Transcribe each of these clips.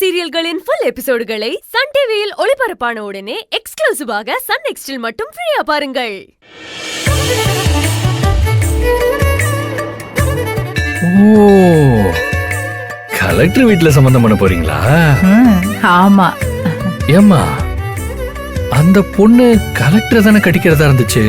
சீரியல்களின் full எபிசோடுகளை Sun டிவியில் ஒளிபரப்பான உடனே எக்ஸ்க்ளூசிவாக சன் நெக்ஸ்டில் மட்டும் ஃப்ரீயா பாருங்கள். ஓ, கலெக்டர் வீட்ல சம்பந்தம் பண்ண போறீங்களா? ஆமா. ஏம்மா, அந்த பொண்ணு கலெக்டர் தானே கட்டிக்கிறதா இருந்துச்சு.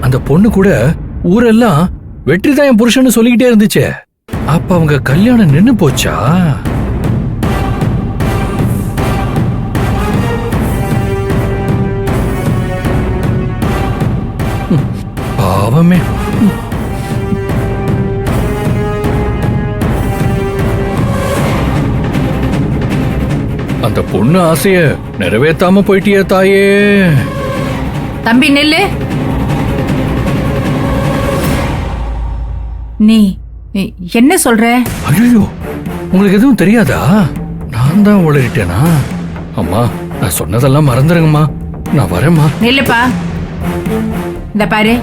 அந்த பொண்ணு கூட ஊரெல்லாம் வெற்றிதான் என் புருஷன்னு சொல்லிக்கிட்டே இருந்துச்சு. அப்ப அவங்க கல்யாணம் நின்னு போச்சா? பாவமே. அந்த பொண்ணு ஆசைய நிறைவேத்தாம போயிட்டியே தாயே. தம்பி நெல்லு. நீ என்ன சொல்ற? ஐயோ, உங்களுக்கு எதுவும் தெரியாதா? நான் தான் உளறிட்டேனா? அம்மா, நான் சொன்னதெல்லாம் மறந்துருங்கம்மா. நான் வரேம்மா. நெல்லுப்பா. இந்த பாரு,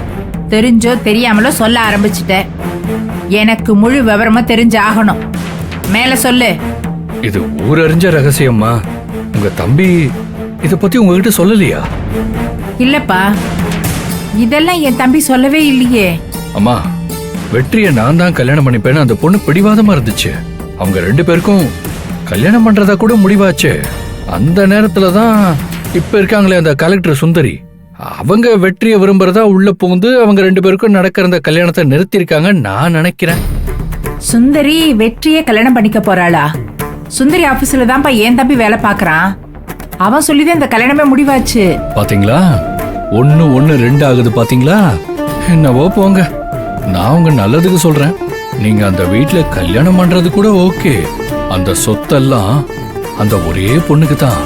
தெரிஞ்சோ தெரியாமலோ சொல்ல ஆரம்பிச்சுட்ட. எனக்கு முழு விவரமா தெரிஞ்சு ஆகணும். மேல சொல்லு. இது ஊரறிஞ்ச ரகசியம்மா. உங்க தம்பி இத பத்தி உங்ககிட்ட சொல்லலையா? இல்லப்பா, இதெல்லாம் என் தம்பி சொல்லவே இல்லையே. அம்மா, வெற்றியை நான் தான் கல்யாணம் பண்ணிப்பேன்னு அந்த பொண்ணு பிடிவாதமா இருந்துச்சு. அவங்க ரெண்டு பேருக்கும் கல்யாணம் பண்றதா கூட முடிவாச்சு. அந்த நேரத்துல தான் இப்ப இருக்காங்களே அந்த கலெக்டர் சுந்தரி, அவங்க வெற்றியை விரும்புறதா உள்ள புகுந்து அவங்க ரெண்டு பேருக்கும் நடக்கிற அந்த கல்யாணத்தை நிறுத்திருக்காங்க நான் நினைக்கிறேன். சுந்தரி வெற்றியே கல்யாணம் பண்ணிக்க போறாளா? சுந்தரி ஆபீஸ்ல தான்ப்பா என் தம்பி வேலை பாக்குறான். அவன் சொல்லிதான் இந்த கல்யாணமே முடிவாச்சு. பாத்தீங்களா, 1-1-2 ஆகுது. பாத்தீங்களா? என்னவோ போங்க, நான் உங்க நல்லதுக்கு சொல்றேன். நீங்க அந்த வீட்ல கல்யாணம் பண்றது கூட ஓகே. அந்த சொத்தெல்லாம் அந்த ஒரே பொண்ணுக்கு தான்.